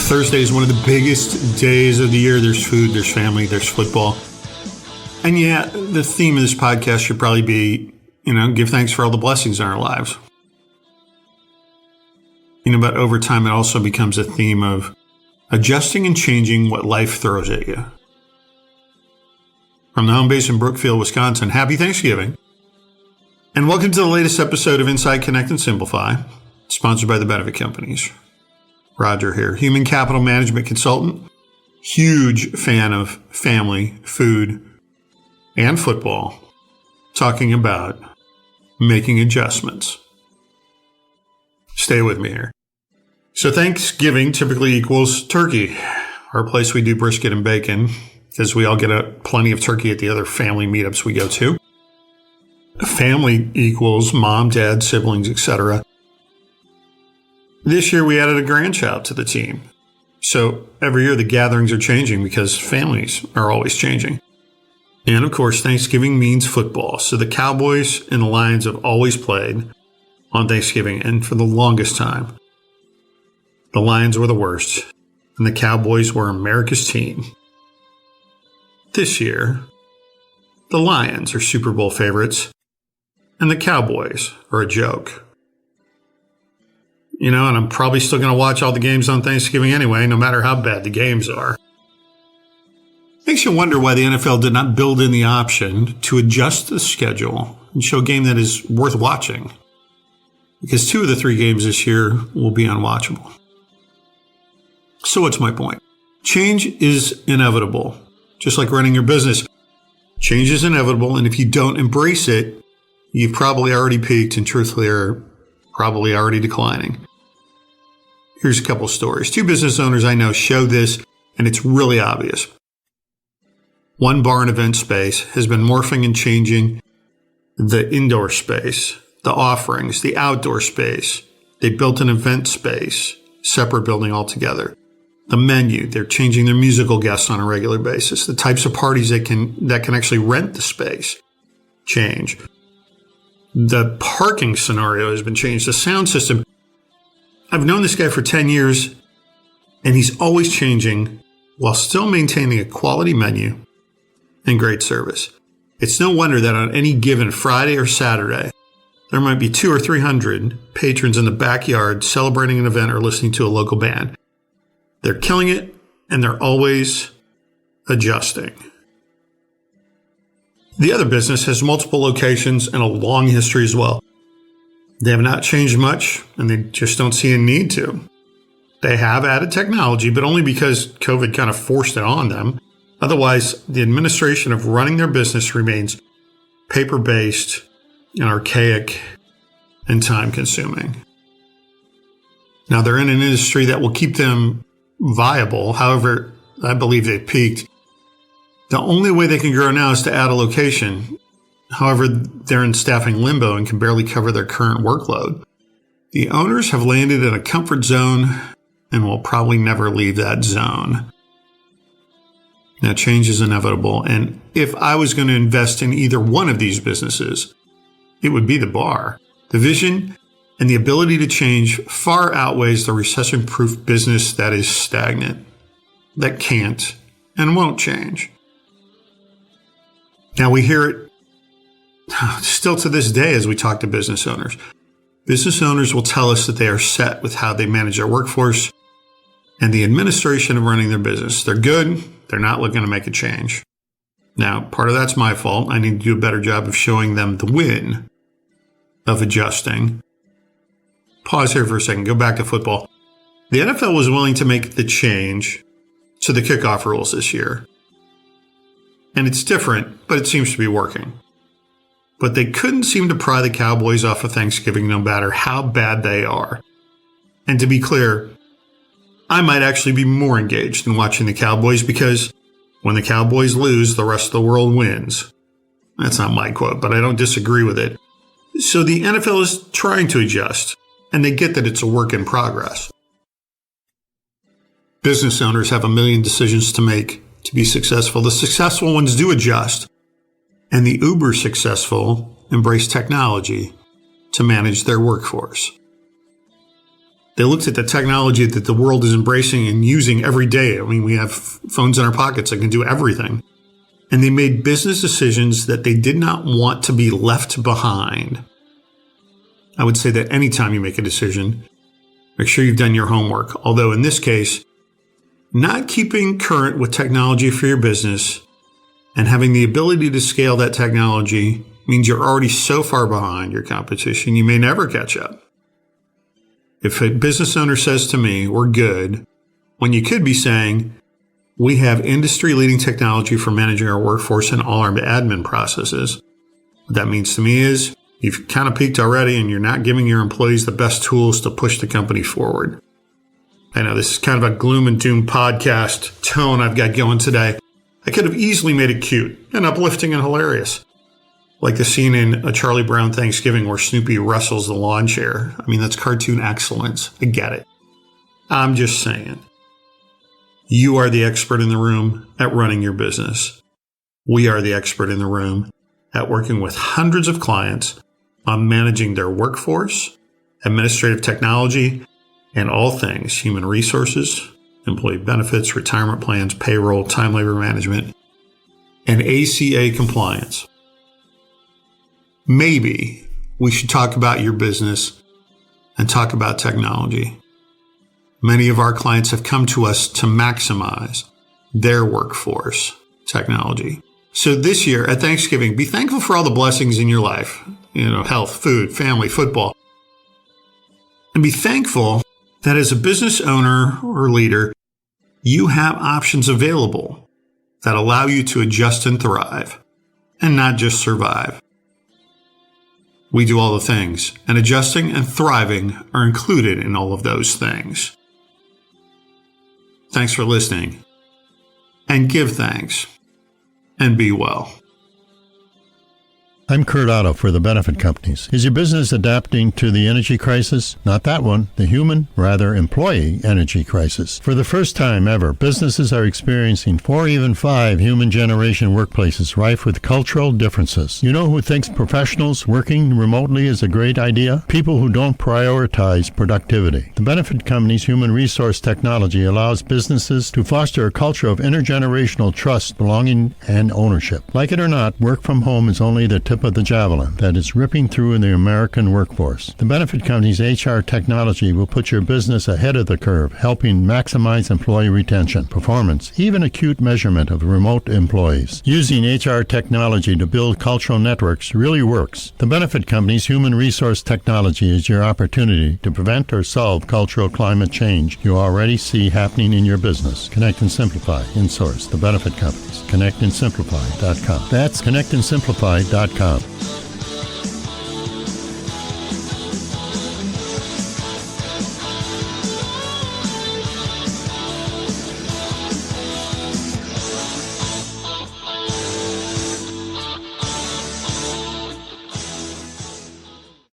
Thursday is one of the biggest days of the year. There's food, there's family, there's football. And yeah, the theme of this podcast should probably be, give thanks for all the blessings in our lives. But over time, it also becomes a theme of adjusting and changing what life throws at you. From the home base in Brookfield, Wisconsin, happy Thanksgiving. And welcome to the latest episode of Inside Connect and Simplify, sponsored by the Benefit Companies. Roger here, human capital management consultant, huge fan of family, food, and football, talking about making adjustments. Stay with me here. So Thanksgiving typically equals turkey. Our place we do brisket and bacon, because we all get plenty of turkey at the other family meetups we go to. Family equals mom, dad, siblings, etc. This year we added a grandchild to the team. So every year the gatherings are changing because families are always changing. And of course, Thanksgiving means football. So the Cowboys and the Lions have always played on Thanksgiving. And for the longest time, the Lions were the worst and the Cowboys were America's team. This year, the Lions are Super Bowl favorites and the Cowboys are a joke. And I'm probably still going to watch all the games on Thanksgiving anyway, no matter how bad the games are. Makes you wonder why the NFL did not build in the option to adjust the schedule and show a game that is worth watching. Because 2 of the 3 games this year will be unwatchable. So what's my point? Change is inevitable. Just like running your business. Change is inevitable, and if you don't embrace it, you've probably already peaked and truthfully are probably already declining. Here's a couple stories. 2 business owners I know show this, and it's really obvious. One bar and event space has been morphing and changing the indoor space, the offerings, the outdoor space. They built an event space, separate building altogether. The menu, they're changing their musical guests on a regular basis. The types of parties that can actually rent the space change. The parking scenario has been changed. The sound system. I've known this guy for 10 years, and he's always changing while still maintaining a quality menu and great service. It's no wonder that on any given Friday or Saturday, there might be 200 or 300 patrons in the backyard celebrating an event or listening to a local band. They're killing it, and they're always adjusting. The other business has multiple locations and a long history as well. They have not changed much, and they just don't see a need to. They have added technology, but only because COVID kind of forced it on them. Otherwise, the administration of running their business remains paper-based and archaic and time-consuming. Now, they're in an industry that will keep them viable. However, I believe they've peaked. The only way they can grow now is to add a location. However, they're in staffing limbo and can barely cover their current workload. The owners have landed in a comfort zone and will probably never leave that zone. Now, change is inevitable, and if I was going to invest in either one of these businesses, it would be the bar. The vision and the ability to change far outweighs the recession-proof business that is stagnant, that can't and won't change. Now, we hear it still to this day as we talk to business owners. Business owners will tell us that they are set with how they manage their workforce and the administration of running their business. They're good. They're not looking to make a change. Now, part of that's my fault. I need to do a better job of showing them the win of adjusting. Pause here for a second. Go back to football. The NFL was willing to make the change to the kickoff rules this year. And it's different, but it seems to be working. But they couldn't seem to pry the Cowboys off of Thanksgiving no matter how bad they are. And to be clear, I might actually be more engaged in watching the Cowboys because when the Cowboys lose, the rest of the world wins. That's not my quote, but I don't disagree with it. So the NFL is trying to adjust, and they get that it's a work in progress. Business owners have a million decisions to make to be successful. The successful ones do adjust, and the uber successful embrace technology to manage their workforce. They looked at the technology that the world is embracing and using every day. I mean, we have phones in our pockets that can do everything. And they made business decisions that they did not want to be left behind. I would say that anytime you make a decision, make sure you've done your homework. Although in this case, not keeping current with technology for your business and having the ability to scale that technology means you're already so far behind your competition, you may never catch up. If a business owner says to me, we're good, when you could be saying, we have industry-leading technology for managing our workforce and all our admin processes. What that means to me is you've kind of peaked already and you're not giving your employees the best tools to push the company forward. I know this is kind of a gloom and doom podcast tone I've got going today. I could have easily made it cute and uplifting and hilarious. Like the scene in A Charlie Brown Thanksgiving where Snoopy wrestles the lawn chair. I mean, that's cartoon excellence. I get it. I'm just saying. You are the expert in the room at running your business. We are the expert in the room at working with hundreds of clients on managing their workforce, administrative technology, and all things human resources, employee benefits, retirement plans, payroll, time labor management, and ACA compliance. Maybe we should talk about your business and talk about technology. Many of our clients have come to us to maximize their workforce technology. So this year at Thanksgiving, be thankful for all the blessings in your life, health, food, family, football. And be thankful that as a business owner or leader, you have options available that allow you to adjust and thrive and not just survive. We do all the things, and adjusting and thriving are included in all of those things. Thanks for listening, and give thanks, and be well. I'm Kurt Otto for the Benefit Companies. Is your business adapting to the energy crisis? Not that one. The human, rather employee energy crisis. For the first time ever, businesses are experiencing 4 or even 5 human generation workplaces rife with cultural differences. You know who thinks professionals working remotely is a great idea? People who don't prioritize productivity. The Benefit Company's human resource technology allows businesses to foster a culture of intergenerational trust, belonging, and ownership. Like it or not, work from home is only the tip of the javelin that is ripping through the American workforce. The Benefit Company's HR technology will put your business ahead of the curve, helping maximize employee retention, performance, even acute measurement of remote employees. Using HR technology to build cultural networks really works. The Benefit Company's human resource technology is your opportunity to prevent or solve cultural climate change you already see happening in your business. Connect and Simplify. Insource. The Benefit Companies. ConnectandSimplify.com. That's ConnectandSimplify.com.